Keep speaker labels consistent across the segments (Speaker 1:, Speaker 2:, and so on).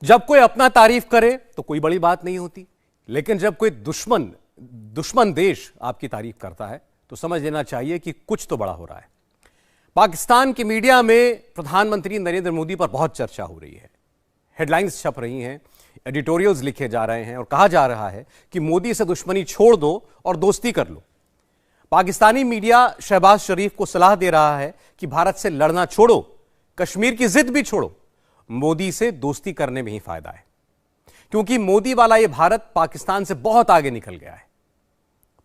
Speaker 1: जब कोई अपना तारीफ करे तो कोई बड़ी बात नहीं होती, लेकिन जब कोई दुश्मन देश आपकी तारीफ करता है तो समझ लेना चाहिए कि कुछ तो बड़ा हो रहा है। पाकिस्तान की मीडिया में प्रधानमंत्री नरेंद्र मोदी पर बहुत चर्चा हो रही है, हेडलाइंस छप रही हैं, एडिटोरियल्स लिखे जा रहे हैं और कहा जा रहा है कि मोदी से दुश्मनी छोड़ दो और दोस्ती कर लो। पाकिस्तानी मीडिया शहबाज शरीफ को सलाह दे रहा है कि भारत से लड़ना छोड़ो, कश्मीर की जिद भी छोड़ो, मोदी से दोस्ती करने में ही फायदा है, क्योंकि मोदी वाला यह भारत पाकिस्तान से बहुत आगे निकल गया है।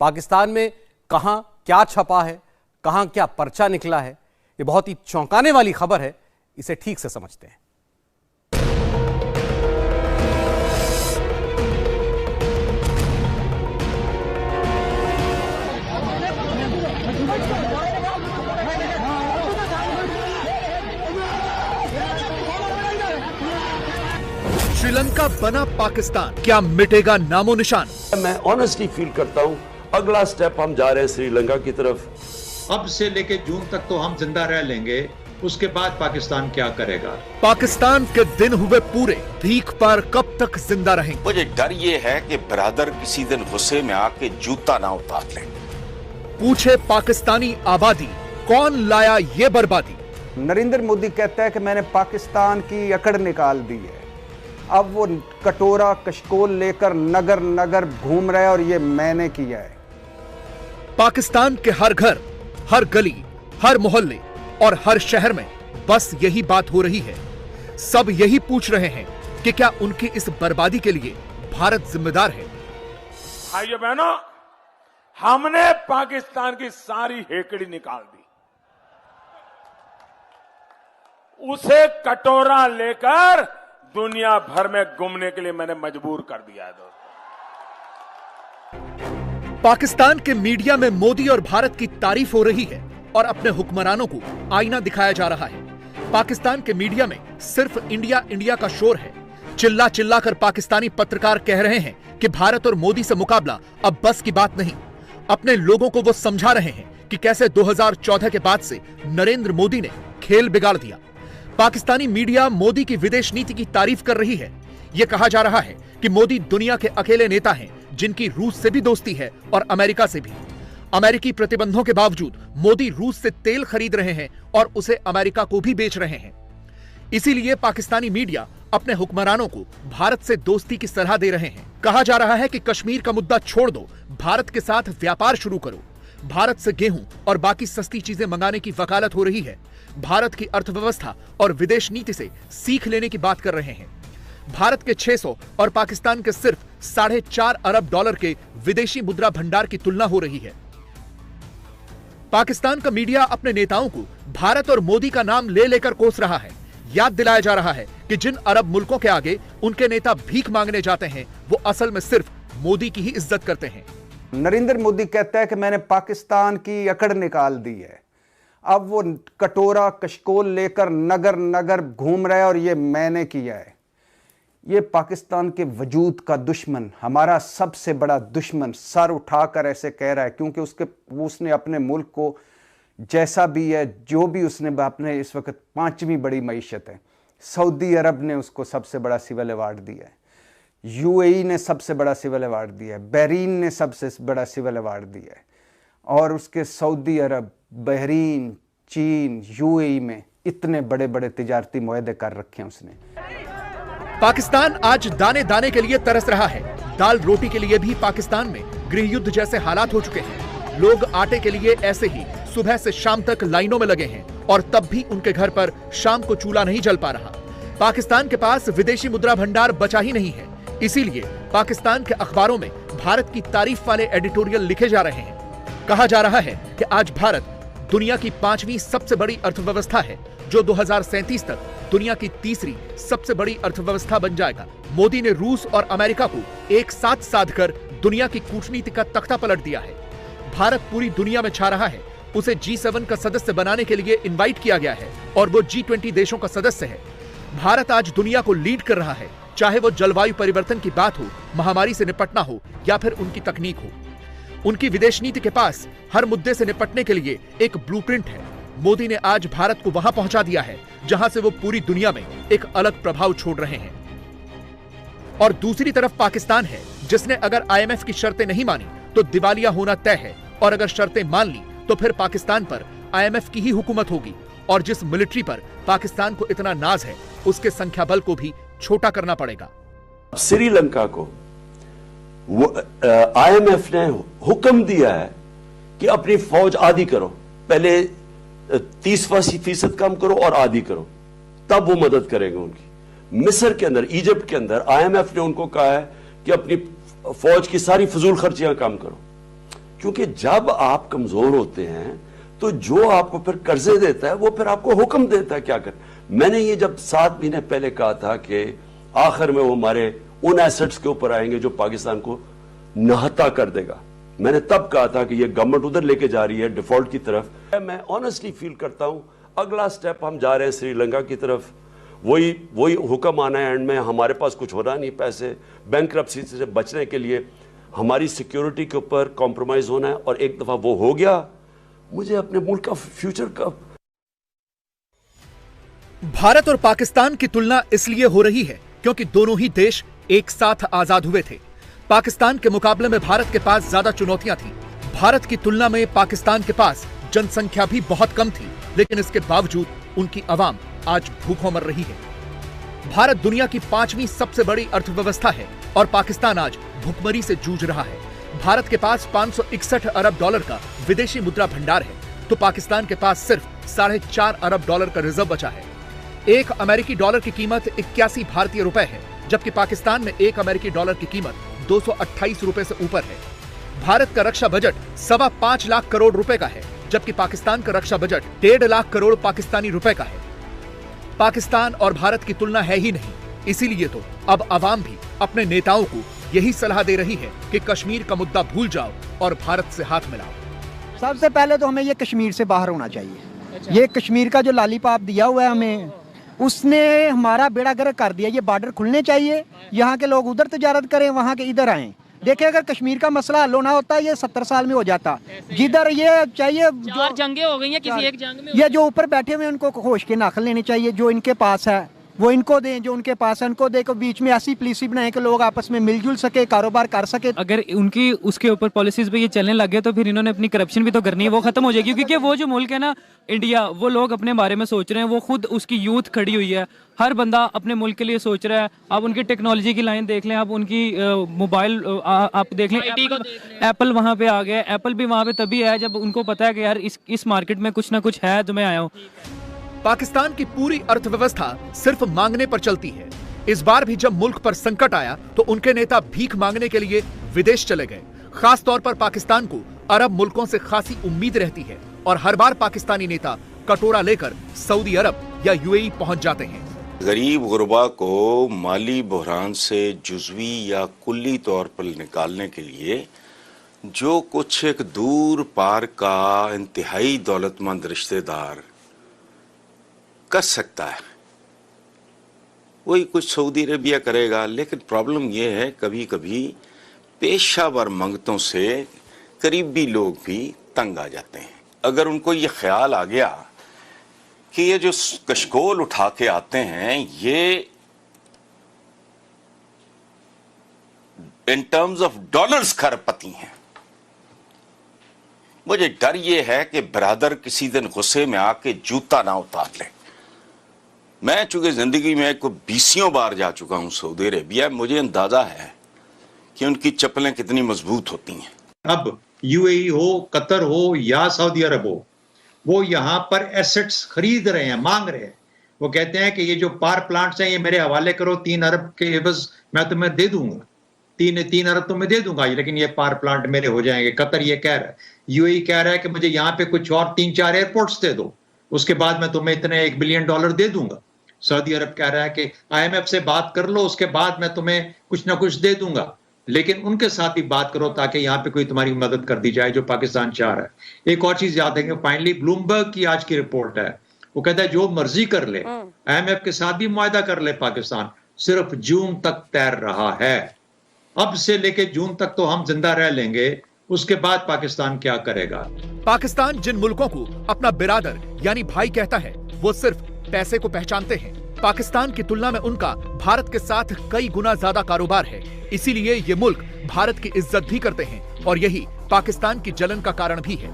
Speaker 1: पाकिस्तान में कहां क्या छपा है, कहां क्या पर्चा निकला है, यह बहुत ही चौंकाने वाली खबर है। इसे ठीक से समझते हैं।
Speaker 2: श्रीलंका बना पाकिस्तान, क्या मिटेगा नामो निशान?
Speaker 3: मैं ऑनेस्टली फील करता हूं अगला स्टेप हम जा रहे हैं श्रीलंका की तरफ।
Speaker 4: अब से लेके जून तक तो हम जिंदा रह लेंगे, उसके बाद पाकिस्तान क्या करेगा?
Speaker 2: पाकिस्तान के दिन हुए पूरे, भीख पर कब तक जिंदा रहेंगे?
Speaker 5: मुझे डर ये है कि ब्रदर किसी दिन गुस्से में आके जूता ना उतार ले।
Speaker 2: पूछे पाकिस्तानी आबादी, कौन लाया ये बर्बादी?
Speaker 6: नरेंद्र मोदी कहता है कि मैंने पाकिस्तान की अकड़ निकाल दी है, अब वो कटोरा कशकोल लेकर नगर नगर घूम रहा है और ये मैंने किया है।
Speaker 2: पाकिस्तान के हर घर, हर गली, हर मोहल्ले और हर शहर में बस यही बात हो रही है। सब यही पूछ रहे हैं कि क्या उनकी इस बर्बादी के लिए भारत जिम्मेदार है?
Speaker 7: भाइयों बहनों, हमने पाकिस्तान की सारी हेकड़ी निकाल दी, उसे कटोरा लेकर दुनिया भर में घूमने के लिए मैंने मजबूर कर दिया है। दोस्तों,
Speaker 2: पाकिस्तान के मीडिया में मोदी और भारत की तारीफ हो रही है और अपने हुक्मरानों को आईना दिखाया जा रहा है। पाकिस्तान के मीडिया में सिर्फ इंडिया इंडिया का शोर है। चिल्ला चिल्ला कर पाकिस्तानी पत्रकार कह रहे हैं कि भारत और मोदी से मुकाबला अब बस की बात नहीं। अपने लोगों को वो समझा रहे हैं कि कैसे 2014 के बाद से नरेंद्र मोदी ने खेल बिगाड़ दिया। पाकिस्तानी मीडिया मोदी की विदेश नीति की तारीफ कर रही है। यह कहा जा रहा है कि मोदी दुनिया के अकेले नेता हैं जिनकी रूस से भी दोस्ती है और अमेरिका से भी। अमेरिकी प्रतिबंधों के बावजूद मोदी रूस से तेल खरीद रहे हैं और उसे अमेरिका को भी बेच रहे हैं। इसीलिए पाकिस्तानी मीडिया अपने हुक्मरानों को भारत से दोस्ती की सलाह दे रहे हैं। कहा जा रहा है कि कश्मीर का मुद्दा छोड़ दो, भारत के साथ व्यापार शुरू करो। भारत से गेहूं और बाकी सस्ती चीजें मंगाने की वकालत हो रही है। भारत की अर्थव्यवस्था और विदेश नीति से सीख लेने की बात कर रहे हैं। भारत के 600 और पाकिस्तान के सिर्फ $4.5 अरब के विदेशी मुद्रा भंडार की तुलना हो रही है। पाकिस्तान का मीडिया अपने नेताओं को भारत और मोदी का नाम ले लेकर कोस रहा है। याद दिलाया जा रहा है कि जिन अरब मुल्कों के आगे उनके नेता भीख मांगने जाते हैं, वो असल में सिर्फ मोदी की ही इज्जत करते हैं।
Speaker 6: नरेंद्र मोदी कहता है कि मैंने पाकिस्तान की अकड़ निकाल दी है, अब वो कटोरा कशकोल लेकर नगर नगर घूम रहा है और ये मैंने किया है। ये पाकिस्तान के वजूद का दुश्मन, हमारा सबसे बड़ा दुश्मन सर उठाकर ऐसे कह रहा है, क्योंकि उसने अपने मुल्क को जैसा भी है, जो भी उसने अपने इस वक्त 5वीं बड़ी मईशत है, सऊदी अरब ने उसको सबसे बड़ा सिविल अवार्ड दिया है, यूएई ने सबसे बड़ा सिविल अवार्ड दिया है, बहरीन ने सबसे बड़ा सिविल अवार्ड दिया है, और उसके सऊदी अरब, बहरीन, चीन, यूएई में इतने बड़े बड़े तिजारती मुआहदे कर रखे हैं उसने।
Speaker 2: पाकिस्तान आज दाने दाने के लिए तरस रहा है। दाल रोटी के लिए भी पाकिस्तान में गृह युद्ध जैसे हालात हो चुके हैं। लोग आटे के लिए ऐसे ही सुबह से शाम तक लाइनों में लगे हैं और तब भी उनके घर पर शाम को चूल्हा नहीं जल पा रहा। पाकिस्तान के पास विदेशी मुद्रा भंडार बचा ही नहीं है। इसीलिए पाकिस्तान के अखबारों में भारत की तारीफ वाले एडिटोरियल लिखे जा रहे हैं। कहा जा रहा है कि आज भारत दुनिया की 5वीं सबसे बड़ी अर्थव्यवस्था है, जो 2037 तक दुनिया की 3री सबसे बड़ी अर्थव्यवस्था बन जाएगा। मोदी ने रूस और अमेरिका को एक साथ साधकर दुनिया की कूटनीति का तख्ता पलट दिया है। भारत पूरी दुनिया में छा रहा है। उसे G7 का सदस्य बनाने के लिए इनवाइट किया गया है और वो G20 देशों का सदस्य है। भारत आज दुनिया को लीड कर रहा है, चाहे वो जलवायु परिवर्तन की बात हो, महामारी से निपटना हो या फिर उनकी तकनीक हो। उनकी विदेश नीति के पास हर मुद्दे से निपटने के लिए एक ब्लूप्रिंट है। मोदी ने आज भारत को वहां पहुंचा दिया है जहां से वो पूरी दुनिया में एक अलग प्रभाव छोड़ रहे हैं। और दूसरी तरफ पाकिस्तान है जिसने अगर IMF की शर्तें नहीं मानी तो दिवालिया होना तय है, और अगर शर्तें मान ली तो फिर पाकिस्तान पर IMF की ही हुकूमत होगी। और जिस मिलिट्री पर पाकिस्तान को इतना नाज है उसके संख्या बल को भी छोटा करना पड़ेगा।
Speaker 3: श्रीलंका को IMF ने हुक्म दिया है कि अपनी फौज आधी करो, पहले 30% कम करो और आधी करो, तब वो मदद करेंगे उनकी। मिस्र के अंदर, इजिप्ट के अंदर IMF ने उनको कहा है कि अपनी फौज की सारी फजूल खर्चियां कम करो, क्योंकि जब आप कमजोर होते हैं तो जो आपको फिर कर्जे देता है वो फिर आपको हुक्म देता है क्या कर। मैंने ये जब 7 महीने पहले कहा था कि आखिर में वो हमारे उन एसेट्स के ऊपर आएंगे जो पाकिस्तान को नहता कर देगा, मैंने तब कहा था कि ये गवर्नमेंट उधर लेके जा रही है डिफॉल्ट की तरफ। मैं ऑनेस्टली फील करता हूं अगला स्टेप हम जा रहे हैं श्रीलंका की तरफ, वही हुक्म आना है एंड में, हमारे पास कुछ हो रहा नहीं पैसे, बैंकरप्सी से बचने के लिए हमारी सिक्योरिटी के ऊपर कॉम्प्रोमाइज होना है, और एक दफा वो हो गया मुझे अपने मुल्क का फ्यूचर का।
Speaker 2: भारत और पाकिस्तान की तुलना इसलिए हो रही है क्योंकि दोनों ही देश एक साथ आजाद हुए थे। पाकिस्तान के मुकाबले में भारत के पास ज्यादा चुनौतियां थी। भारत की तुलना में पाकिस्तान के पास जनसंख्या भी बहुत कम थी, लेकिन इसके बावजूद उनकी आवाम आज भूखों मर रही है। भारत दुनिया की 5वीं सबसे बड़ी अर्थव्यवस्था है और पाकिस्तान आज भूखमरी से जूझ रहा है। भारत के पास 561 अरब डॉलर का विदेशी मुद्रा भंडार है, तो पाकिस्तान के पास सिर्फ 4.5 अरब डॉलर का रिजर्व बचा है। एक अमेरिकी डॉलर की कीमत 81 भारतीय रुपए है, जबकि पाकिस्तान में एक अमेरिकी डॉलर की कीमत 228 रुपए से ऊपर है। भारत का रक्षा बजट 5.25 लाख करोड़ रुपए का है, जबकि पाकिस्तान का रक्षा बजट 1.5 लाख करोड़ पाकिस्तानी रुपए का है। पाकिस्तान और भारत की तुलना है ही नहीं, इसीलिए तो अब अवाम भी अपने नेताओं को यही सलाह दे रही है कि कश्मीर का मुद्दा भूल जाओ और भारत से हाथ मिलाओ।
Speaker 8: सबसे पहले तो हमें ये कश्मीर से बाहर होना चाहिए। ये कश्मीर का जो लॉलीपॉप दिया हुआ है हमें, उसने हमारा बेड़ा गर्क कर दिया। ये बॉर्डर खुलने चाहिए, यहाँ के लोग उधर तजारत करें, वहाँ के इधर आएं। देखिए अगर कश्मीर का मसला हल होना होता है ये 70 साल में हो जाता। जिधर ये चाहिए,
Speaker 9: जो जंगे हो गई हैं किसी एक जंग में,
Speaker 8: ये जो ऊपर बैठे हुए उनको होश के नाखल लेने चाहिए। जो इनके पास है वो इनको दें, जो उनके पास है उनको दे को बीच में ऐसी पॉलिसी बनाए कि लोग आपस में मिलजुल सके, कारोबार कर सके।
Speaker 9: अगर उनकी उसके ऊपर पॉलिसीज पे ये चलने लग गए तो फिर इन्होंने अपनी करप्शन भी तो करनी है, वो खत्म हो जाएगी। क्योंकि वो जो मुल्क है ना इंडिया, वो लोग अपने बारे में सोच रहे हैं, वो खुद उसकी यूथ खड़ी हुई है, हर बंदा अपने मुल्क के लिए सोच रहा है। आप उनकी टेक्नोलॉजी की लाइन देख लें, आप उनकी मोबाइल आप देख लें, एप्पल वहाँ पे आ गया। एप्पल भी वहाँ पे तभी है जब उनको पता है कि यार इस मार्केट में कुछ ना कुछ है, तो मैं आया हूँ।
Speaker 2: पाकिस्तान की पूरी अर्थव्यवस्था सिर्फ मांगने पर चलती है। इस बार भी जब मुल्क पर संकट आया तो उनके नेता भीख मांगने के लिए विदेश चले गए। खास तौर पर पाकिस्तान को अरब मुल्कों से खासी उम्मीद रहती है और हर बार पाकिस्तानी नेता कटोरा लेकर सऊदी अरब या UAE पहुंच जाते हैं।
Speaker 5: गरीब गुरबा को माली बहरान से जुज़वी या कुल्ली तौर पर निकालने के लिए जो कुछ एक दूर पार का इंतहाई दौलतमंद रिश्तेदार कर सकता है वही कुछ सऊदी अरेबिया करेगा। लेकिन प्रॉब्लम यह है कभी कभी पेशावर मंगतों से करीबी लोग भी तंग आ जाते हैं। अगर उनको ये ख्याल आ गया कि ये जो कशकोल उठा के आते हैं ये इन टर्म्स ऑफ डॉलर्स खरपति हैं, मुझे डर ये है कि ब्रदर किसी दिन गुस्से में आके जूता ना उतार ले। मैं चूंकि जिंदगी में को 20 बार जा चुका हूं सऊदी अरेबिया, मुझे अंदाजा है कि उनकी चप्पलें कितनी मजबूत होती हैं।
Speaker 4: अब UAE हो, कतर हो या सऊदी अरब हो, वो यहाँ पर एसेट्स खरीद रहे हैं, मांग रहे हैं। वो कहते हैं कि ये जो पावर प्लांट्स हैं ये मेरे हवाले करो, 3 अरब के एवज मैं तुम्हें दे दूंगा, 3 अरब तुम्हें दे दूंगा, लेकिन ये पावर प्लांट मेरे हो जाएंगे। कतर ये कह रहा है, UAE कह रहा है कि मुझे यहाँ पे कुछ और 3-4 एयरपोर्ट्स दे दो, उसके बाद मैं तुम्हें इतने $1 बिलियन दे दूंगा। सऊदी अरब कह रहा है कि IMF से बात कर लो, उसके बाद मैं तुम्हें कुछ ना कुछ दे दूंगा, लेकिन उनके साथ ही बात करो ताकि यहाँ पे कोई तुम्हारी मदद कर दी जाए, जो पाकिस्तान चाह रहा है। एक और चीज याद है कि फाइनली ब्लूमबर्ग की आज की रिपोर्ट है, वो कहता है जो मर्जी कर ले, IMF के साथ भी मुआहदा कर ले, पाकिस्तान सिर्फ जून तक तैर रहा है। अब से लेके जून तक तो हम जिंदा रह लेंगे, उसके बाद पाकिस्तान क्या करेगा।
Speaker 2: पाकिस्तान जिन मुल्कों को अपना बिरादर यानी भाई कहता है वो सिर्फ पैसे को पहचानते हैं। पाकिस्तान की तुलना में उनका भारत के साथ कई गुना ज्यादा कारोबार है। इसीलिए ये मुल्क भारत की इज्जत भी करते हैं और यही पाकिस्तान की जलन का कारण भी है।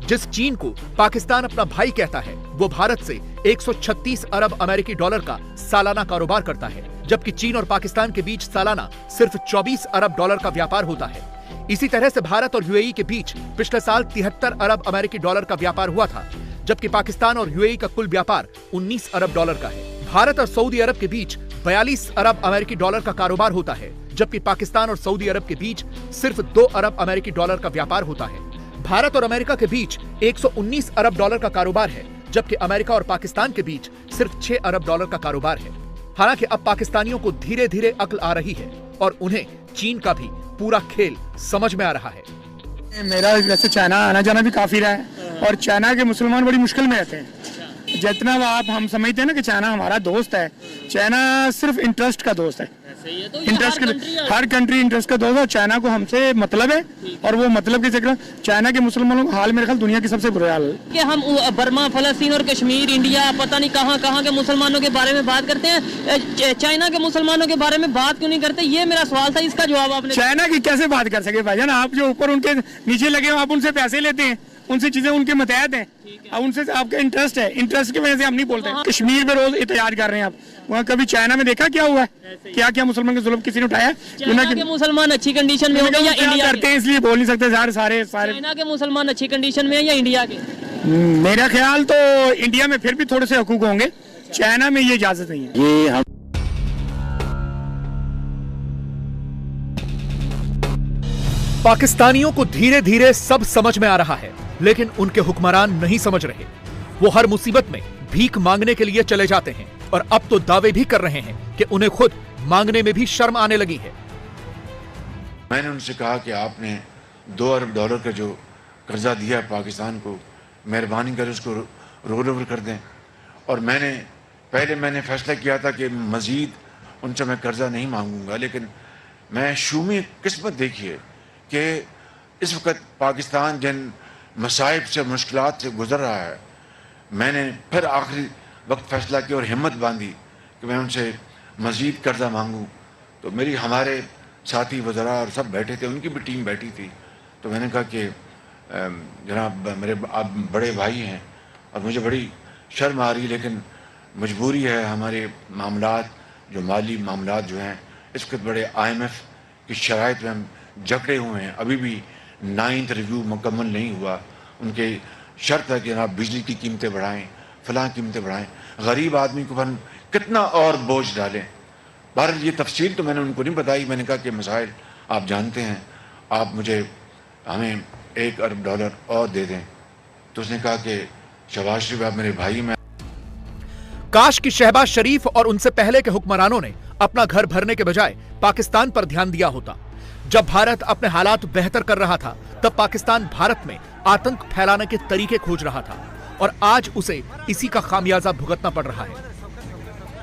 Speaker 2: जिस चीन को पाकिस्तान अपना भाई कहता है, वो भारत से 136 अरब अमेरिकी डॉलर का सालाना कारोबार करता है, जबकि चीन और पाकिस्तान के बीच सालाना सिर्फ 24 अरब डॉलर का व्यापार होता है। इसी तरह से भारत और यूएई के बीच पिछले साल 73 अरब अमेरिकी डॉलर का व्यापार हुआ था, जबकि पाकिस्तान और यूएई का कुल व्यापार 19 अरब डॉलर का है। भारत और सऊदी अरब के बीच 42 अरब अमेरिकी डॉलर का कारोबार होता है, जबकि पाकिस्तान और सऊदी अरब के बीच सिर्फ 2 अरब अमेरिकी डॉलर का व्यापार होता है। भारत और अमेरिका के बीच 119 अरब डॉलर का कारोबार है, जबकि अमेरिका और पाकिस्तान के बीच सिर्फ 6 अरब डॉलर का कारोबार है। हालांकि अब पाकिस्तानियों को धीरे धीरे अक्ल आ रही है और उन्हें चीन का भी पूरा खेल समझ में आ रहा है।
Speaker 10: मेरा वैसे चाइना आना जाना भी काफी रहा है और चाइना के मुसलमान बड़ी मुश्किल में रहते हैं। जितना हम समझते हैं ना कि चाइना हमारा दोस्त है, चाइना सिर्फ इंटरेस्ट का दोस्त है। तो इंटरेस्ट हर कंट्री इंटरेस्ट का दोस्त है। चाइना को हमसे मतलब है और वो मतलब के चक्कर चाइना के मुसलमानों का हाल मेरे ख्याल दुनिया की सबसे बुरा हाल है कि हम बर्मा, फलस्तीन और कश्मीर, इंडिया, पता नहीं कहाँ के मुसलमानों के बारे में बात करते हैं, चाइना के मुसलमानों के बारे में बात क्यों नहीं करते? ये मेरा सवाल था, इसका जवाब आपने। चाइना की कैसे बात कर सके भाईजान? आप जो ऊपर उनके नीचे लगे हो, आप उनसे पैसे लेते हैं, उनसे चीजें उनके मतहत हैं, अब उनसे आपका इंटरेस्ट है, इंटरेस्ट की वजह से हम नहीं बोलते। कश्मीर पे रोज एहतजाज कर रहे हैं आप, वहाँ कभी चाइना में देखा क्या हुआ है? क्या मुसलमान के जुल्म किसी ने उठाया? चाइना के मुसलमान अच्छी कंडीशन में होंगे या इंडिया करते हैं, इसलिए बोल नहीं सकते सारे। चाइना के मुसलमान अच्छी कंडीशन में है या इंडिया के? मेरा ख्याल तो इंडिया में फिर भी थोड़े से हकूक होंगे, चाइना में ये इजाजत नहीं है। ये हम
Speaker 2: पाकिस्तानियों को धीरे धीरे सब समझ में आ रहा है, लेकिन उनके हुक्मरान नहीं समझ रहे। वो हर मुसीबत में भीख मांगने के लिए चले जाते हैं और अब तो दावे भी कर रहे हैं कि उन्हें खुद मांगने में भी शर्म आने लगी है।
Speaker 5: मैंने उनसे कहा कि आपने 2 अरब डॉलर का जो कर्जा दिया है पाकिस्तान को, मेहरबानी कर उसको रोल ओवर कर दें। और मैंने फैसला किया था कि मजीद उनसे मैं कर्जा नहीं मांगूंगा, लेकिन मैं शूमी किस्मत देखिए कि इस वक्त पाकिस्तान जिन मसाइब से, मुश्किलात से गुजर रहा है, मैंने फिर आखिरी वक्त फैसला किया और हिम्मत बांधी कि मैं उनसे मज़ीद कर्जा मांगूं। तो हमारे साथी वज़रा और सब बैठे थे, उनकी भी टीम बैठी थी। तो मैंने कहा कि जनाब मेरे आप बड़े भाई हैं और मुझे बड़ी शर्म आ रही, लेकिन मजबूरी है, हमारे मामलात जो माली मामलात जो हैं इस वक्त बड़े IMF की शराइत में हम जकड़े हुए हैं। अभी भी 9th रिव्यू मुकम्मल नहीं हुआ। उनके शर्त है कि जनाब बिजली की कीमतें बढ़ाएं, फलां कीमतें बढ़ाएं, गरीब आदमी को हम कितना और बोझ डालें। बहरहाल ये तफसील तो मैंने उनको नहीं बताई। मैंने कहा कि मसाइल आप जानते हैं, आप हमें 1 अरब डॉलर और दे दें। तो उसने कहा कि शहबाज शरीफ आप मेरे भाई में।
Speaker 2: काश कि शहबाज शरीफ और उनसे पहले के हुक्मरानों ने अपना घर भरने के बजाय पाकिस्तान पर ध्यान दिया होता। जब भारत अपने हालात बेहतर कर रहा था, तब पाकिस्तान भारत में आतंक फैलाने के तरीके खोज रहा था और आज उसे इसी का खामियाजा भुगतना पड़ रहा है।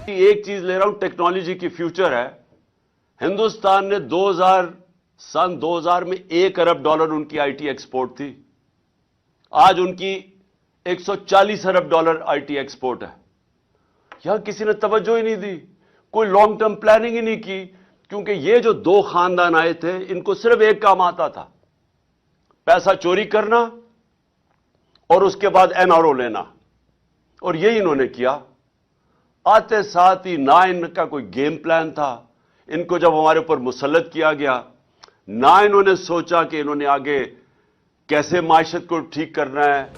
Speaker 3: एक चीज ले रहा हूं, टेक्नोलॉजी की फ्यूचर है। हिंदुस्तान ने सन 2000 में 1 अरब डॉलर उनकी IT एक्सपोर्ट थी। आज उनकी 140 अरब डॉलर IT एक्सपोर्ट है। यहां किसी ने तवज्जो ही नहीं दी, कोई लॉन्ग टर्म प्लानिंग ही नहीं की, क्योंकि ये जो 2 खानदान आए थे, इनको सिर्फ एक काम आता था, पैसा चोरी करना और उसके बाद NRO लेना, और यही इन्होंने किया। आते साथ ही ना इनका कोई गेम प्लान था। इनको जब हमारे ऊपर मुसल्लत किया गया, ना इन्होंने सोचा कि इन्होंने आगे कैसे माशत को ठीक करना है।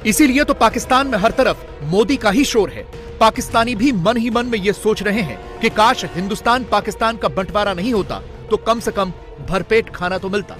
Speaker 2: इसीलिए तो पाकिस्तान में हर तरफ मोदी का ही शोर है। पाकिस्तानी भी मन ही मन में ये सोच रहे हैं कि काश हिंदुस्तान पाकिस्तान का बंटवारा नहीं होता तो कम से कम भरपेट खाना तो मिलता।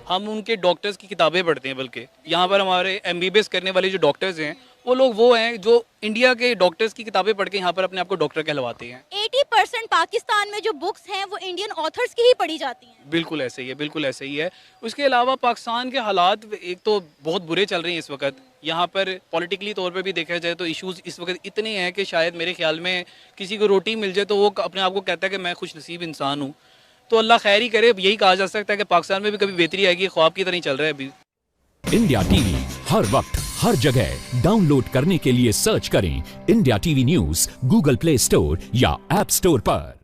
Speaker 9: हम उनके डॉक्टर्स की किताबें पढ़ते हैं, बल्कि यहाँ पर हमारे MBBS करने वाले जो डॉक्टर्स हैं वो हैं जो इंडिया के डॉक्टर्स की किताबें पढ़ के यहाँ पर अपने आप को डॉक्टर कहलवाते हैं।
Speaker 11: 80% पाकिस्तान में जो बुक्स हैं वो इंडियन ऑथर्स की ही पढ़ी जाती हैं।
Speaker 9: बिल्कुल ऐसे ही है, बिल्कुल ऐसे ही है। उसके अलावा पाकिस्तान के हालात एक तो बहुत बुरे चल रहे हैं इस वक्त। यहाँ पर पॉलिटिकली तौर पे भी देखा जाए तो इश्यूज इस वक्त इतने हैं कि शायद मेरे ख्याल में किसी को रोटी मिल जाए तो वो अपने आप को कहता है कि मैं खुश नसीब इंसान हूँ। तो अल्लाह खैर ही करे। यही कहा जा सकता है कि पाकिस्तान में भी कभी बेहतरी आएगी, ख्वाब की तरह ही चल रहा है अभी।
Speaker 12: इंडिया TV हर वक्त हर जगह डाउनलोड करने के लिए सर्च करें India TV news Google play store या ऐप स्टोर पर।